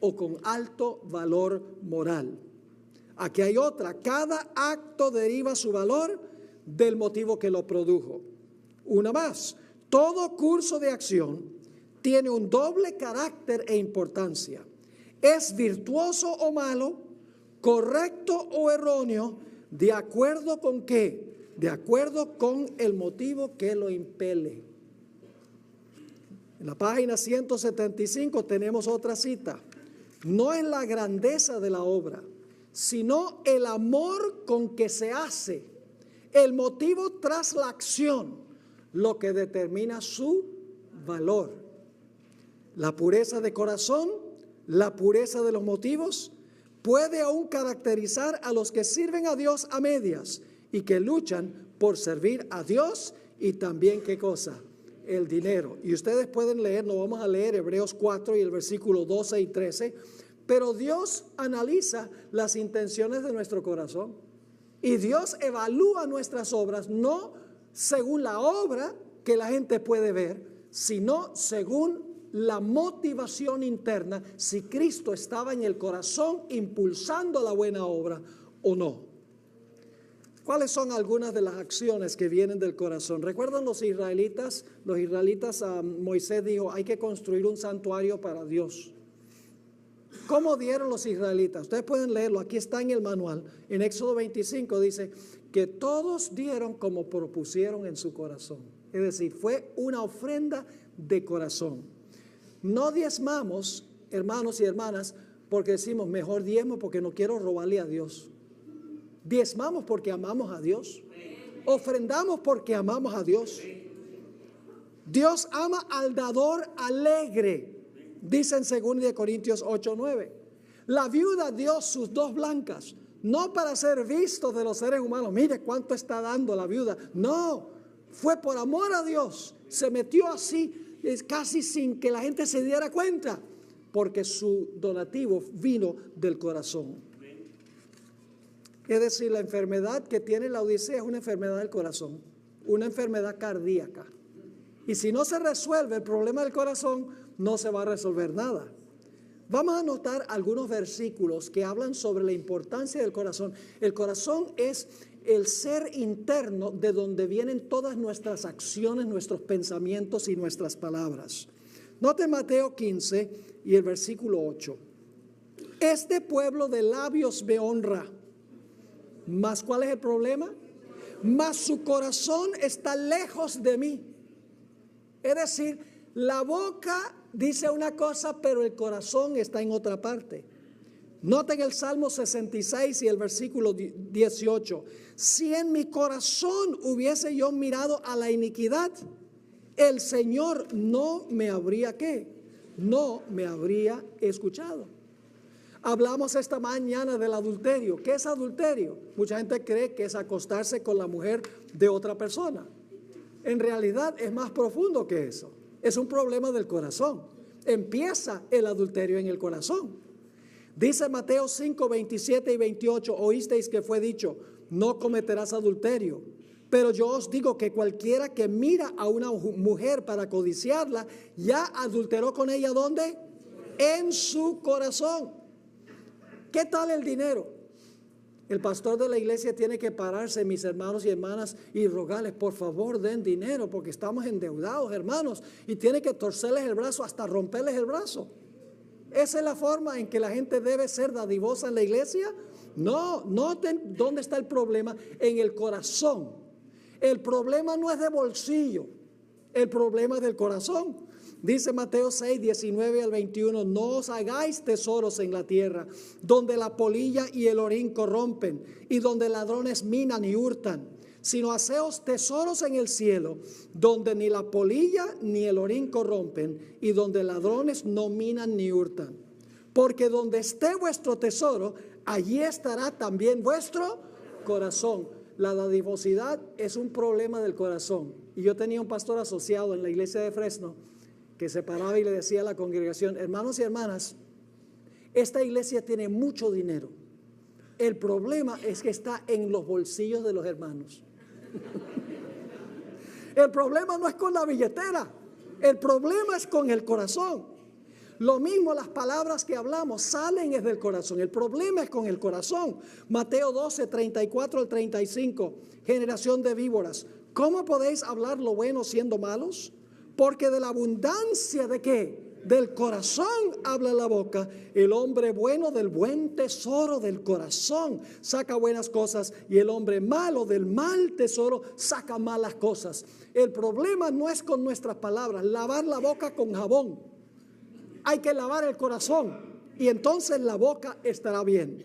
o con alto valor moral. Aquí hay otra. Cada acto deriva su valor del motivo que lo produjo. Una más. Todo curso de acción tiene un doble carácter e importancia. Es virtuoso o malo, correcto o erróneo, ¿de acuerdo con qué? De acuerdo con el motivo que lo impele. En la página 175 tenemos otra cita. No es la grandeza de la obra, sino el amor con que se hace, el motivo tras la acción, lo que determina su valor. La pureza de corazón, la pureza de los motivos, puede aún caracterizar a los que sirven a Dios a medias y que luchan por servir a Dios y también, ¿qué cosa? El dinero. Y ustedes pueden leer, no vamos a leer Hebreos 4 y el versículo 12 y 13, pero Dios analiza las intenciones de nuestro corazón y Dios evalúa nuestras obras, no según la obra que la gente puede ver, sino según la motivación interna, si Cristo estaba en el corazón impulsando la buena obra o no. ¿Cuáles son algunas de las acciones que vienen del corazón? ¿Recuerdan los israelitas? Los israelitas, Moisés dijo, hay que construir un santuario para Dios. ¿Cómo dieron los israelitas? Ustedes pueden leerlo, aquí está en el manual. En Éxodo 25 dice que todos dieron como propusieron en su corazón. Es decir, fue una ofrenda de corazón. No diezmamos, hermanos y hermanas, porque decimos mejor diezmo porque no quiero robarle a Dios. Diezmamos porque amamos a Dios. Ofrendamos porque amamos a Dios. Dios ama al dador alegre. Dice en 2 Corintios 8:9. La viuda dio sus 2 blancas, no para ser visto de los seres humanos. Mire cuánto está dando la viuda. No, fue por amor a Dios. Se metió así, casi sin que la gente se diera cuenta, porque su donativo vino del corazón. Es decir, la enfermedad que tiene la Odisea es una enfermedad del corazón, una enfermedad cardíaca. Y si no se resuelve el problema del corazón, no se va a resolver nada. Vamos a notar algunos versículos que hablan sobre la importancia del corazón. El corazón es el ser interno de donde vienen todas nuestras acciones, nuestros pensamientos y nuestras palabras. Note Mateo 15 y el versículo 8. Este pueblo de labios me honra. ¿Mas cuál es el problema? Mas su corazón está lejos de mí. Es decir, la boca dice una cosa, pero el corazón está en otra parte. Noten el Salmo 66 y el versículo 18. Si en mi corazón hubiese yo mirado a la iniquidad, el Señor no me habría ¿qué? No me habría escuchado. Hablamos esta mañana del adulterio. ¿Qué es adulterio? Mucha gente cree que es acostarse con la mujer de otra persona. En realidad es más profundo que eso. Es un problema del corazón. Empieza el adulterio en el corazón. Dice Mateo 5, 27 y 28, oísteis que fue dicho, no cometerás adulterio. Pero yo os digo que cualquiera que mira a una mujer para codiciarla, ya adulteró con ella, ¿dónde? En su corazón. ¿Qué tal el dinero? El pastor de la iglesia tiene que pararse, mis hermanos y hermanas, y rogarles, por favor, den dinero, porque estamos endeudados, hermanos, y tiene que torcerles el brazo hasta romperles el brazo. ¿Esa es la forma en que la gente debe ser dadivosa en la iglesia? No, noten dónde está el problema, en el corazón. El problema no es de bolsillo, el problema es del corazón. Dice Mateo 6, 19 al 21, no os hagáis tesoros en la tierra, donde la polilla y el orín corrompen, y donde ladrones minan y hurtan, sino haceos tesoros en el cielo, donde ni la polilla ni el orín corrompen, y donde ladrones no minan ni hurtan. Porque donde esté vuestro tesoro, allí estará también vuestro corazón. La dadivosidad es un problema del corazón. Y yo tenía un pastor asociado en la iglesia de Fresno que se paraba y le decía a la congregación: hermanos y hermanas, esta iglesia tiene mucho dinero. El problema es que está en los bolsillos de los hermanos. El problema no es con la billetera, el problema es con el corazón. Lo mismo, las palabras que hablamos salen desde el corazón. El problema es con el corazón. Mateo 12, 34 al 35. Generación de víboras, ¿cómo podéis hablar lo bueno siendo malos? Porque de la abundancia ¿de qué? Del corazón habla la boca. El hombre bueno del buen tesoro del corazón saca buenas cosas, y el hombre malo del mal tesoro saca malas cosas. El problema no es con nuestras palabras. Lavar la boca con jabón. Hay que lavar el corazón y entonces la boca estará bien.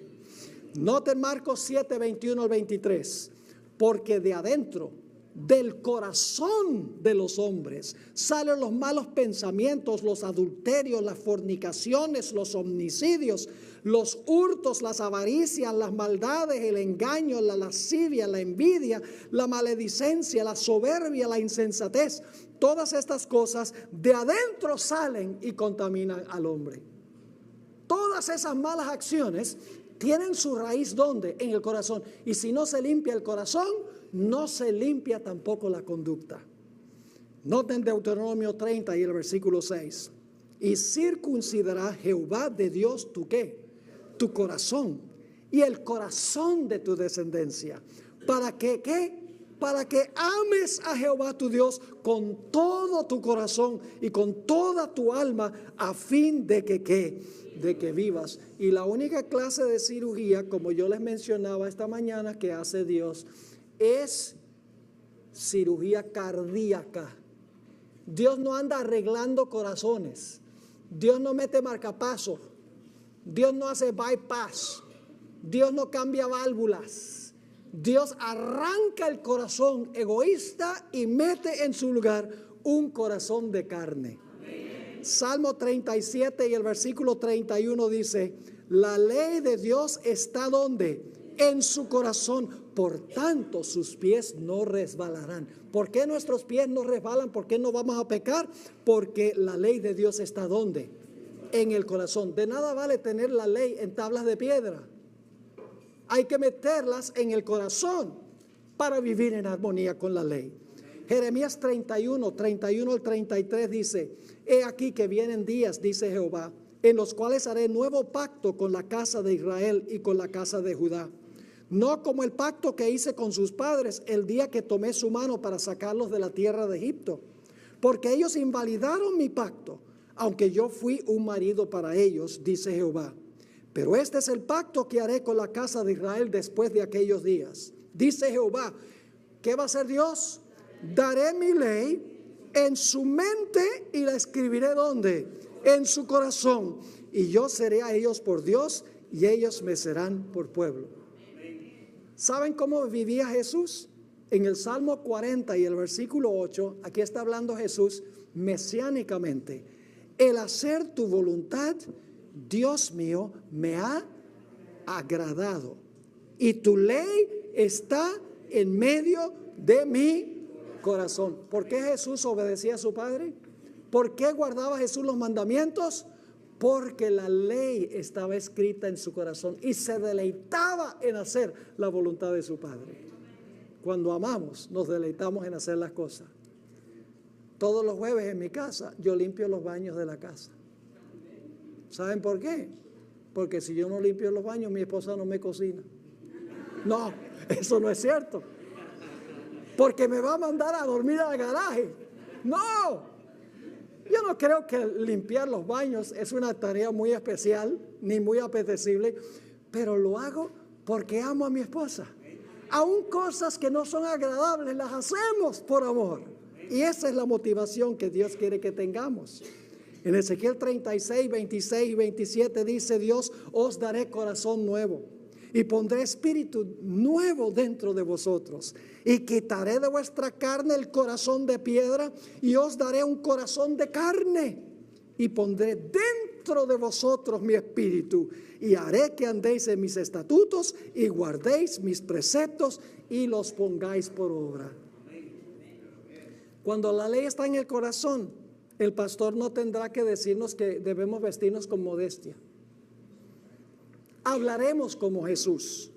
Noten Marcos 7, 21 al 23. Porque de adentro, del corazón de los hombres, salen los malos pensamientos, los adulterios, las fornicaciones, los homicidios, los hurtos, las avaricias, las maldades, el engaño, la lascivia, la envidia, la maledicencia, la soberbia, la insensatez. Todas estas cosas de adentro salen y contaminan al hombre. Todas esas malas acciones tienen su raíz ¿dónde? En el corazón. Y si no se limpia el corazón, no se limpia tampoco la conducta. Noten Deuteronomio 30 y el versículo 6. Y circuncidará Jehová de Dios tu ¿qué? Tu corazón y el corazón de tu descendencia. ¿Para que qué? Para que ames a Jehová tu Dios con todo tu corazón y con toda tu alma, a fin de que ¿qué? De que vivas. Y la única clase de cirugía, como yo les mencionaba esta mañana, que hace Dios, es cirugía cardíaca. Dios no anda arreglando corazones. Dios no mete marcapaso. Dios no hace bypass. Dios no cambia válvulas. Dios arranca el corazón egoísta y mete en su lugar un corazón de carne. Salmo 37 y el versículo 31 dice: la ley de Dios está ¿dónde? En su corazón, por tanto sus pies no resbalarán. ¿Por qué nuestros pies no resbalan? ¿Por qué no vamos a pecar? Porque la ley de Dios está ¿dónde? En el corazón. De nada vale tener la ley en tablas de piedra. Hay que meterlas en el corazón para vivir en armonía con la ley. Jeremías 31 al 33 dice: he aquí que vienen días, dice Jehová, en los cuales haré nuevo pacto con la casa de Israel y con la casa de Judá. No como el pacto que hice con sus padres el día que tomé su mano para sacarlos de la tierra de Egipto. Porque ellos invalidaron mi pacto, aunque yo fui un marido para ellos, dice Jehová. Pero este es el pacto que haré con la casa de Israel después de aquellos días. Dice Jehová, ¿qué va a hacer Dios? Daré mi ley en su mente y la escribiré ¿dónde? En su corazón. Y yo seré a ellos por Dios y ellos me serán por pueblo. ¿Saben cómo vivía Jesús? En el Salmo 40 y el versículo 8, aquí está hablando Jesús mesiánicamente. El hacer tu voluntad, Dios mío, me ha agradado. Y tu ley está en medio de mi corazón. ¿Por qué Jesús obedecía a su Padre? ¿Por qué guardaba Jesús los mandamientos? Porque la ley estaba escrita en su corazón y se deleitaba en hacer la voluntad de su Padre. Cuando amamos, nos deleitamos en hacer las cosas. Todos los jueves en mi casa, yo limpio los baños de la casa. ¿Saben por qué? Porque si yo no limpio los baños, mi esposa no me cocina. No, eso no es cierto. Porque me va a mandar a dormir al garaje. No. Yo no creo que limpiar los baños es una tarea muy especial ni muy apetecible, pero lo hago porque amo a mi esposa. Aún cosas que no son agradables las hacemos por amor. Y esa es la motivación que Dios quiere que tengamos. En Ezequiel 36, 26 y 27 dice Dios: os daré corazón nuevo y pondré espíritu nuevo dentro de vosotros, y quitaré de vuestra carne el corazón de piedra y os daré un corazón de carne, y pondré dentro de vosotros mi espíritu, y haré que andéis en mis estatutos y guardéis mis preceptos y los pongáis por obra. Cuando la ley está en el corazón, el pastor no tendrá que decirnos que debemos vestirnos con modestia. Hablaremos como Jesús,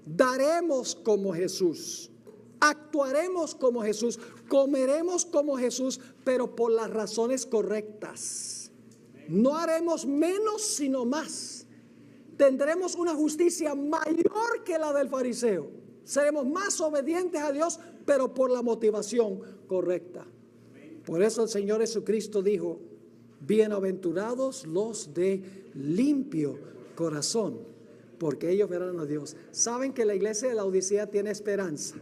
daremos como Jesús, actuaremos como Jesús, comeremos como Jesús, pero por las razones correctas. No haremos menos sino más. Tendremos una justicia mayor que la del fariseo. Seremos más obedientes a Dios, pero por la motivación correcta. Por eso el Señor Jesucristo dijo: bienaventurados los de limpio corazón, porque ellos verán a Dios. Saben que la iglesia de Laodicea tiene esperanza.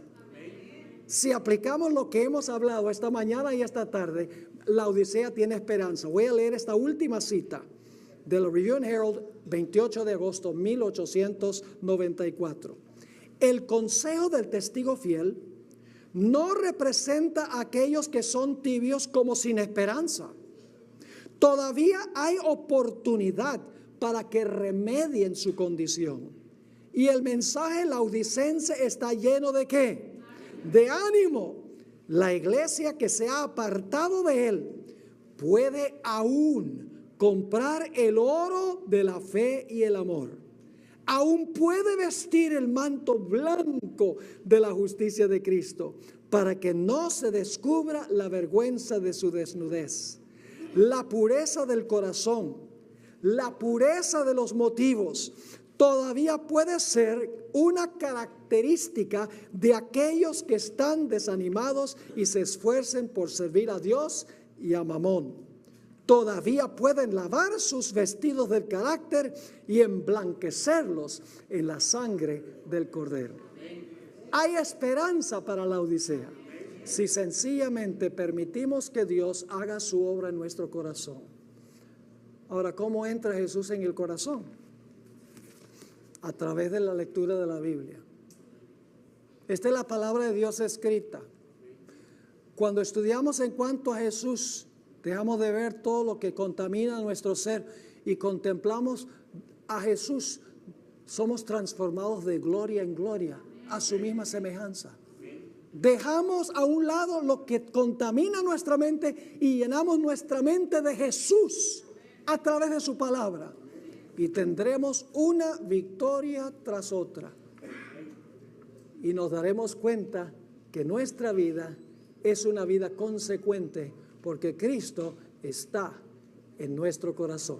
Si aplicamos lo que hemos hablado esta mañana y esta tarde, Laodicea tiene esperanza. Voy a leer esta última cita del Review and Herald, 28 de agosto 1894. El consejo del testigo fiel no representa a aquellos que son tibios como sin esperanza. Todavía hay oportunidad para que remedien su condición. Y el mensaje laodicense está lleno ¿de qué? De ánimo. La iglesia que se ha apartado de él puede aún comprar el oro de la fe y el amor. Aún puede vestir el manto blanco de la justicia de Cristo, para que no se descubra la vergüenza de su desnudez. La pureza del corazón, la pureza de los motivos, todavía puede ser una característica de aquellos que están desanimados y se esfuercen por servir a Dios y a Mamón. Todavía pueden lavar sus vestidos del carácter y emblanquecerlos en la sangre del Cordero. Hay esperanza para la Odisea si sencillamente permitimos que Dios haga su obra en nuestro corazón. Ahora, ¿cómo entra Jesús en el corazón? A través de la lectura de la Biblia. Esta es la palabra de Dios escrita. Cuando estudiamos en cuanto a Jesús, dejamos de ver todo lo que contamina nuestro ser y contemplamos a Jesús. Somos transformados de gloria en gloria a su misma semejanza. Dejamos a un lado lo que contamina nuestra mente y llenamos nuestra mente de Jesús a través de su palabra. Y tendremos una victoria tras otra. Y nos daremos cuenta que nuestra vida es una vida consecuente porque Cristo está en nuestro corazón.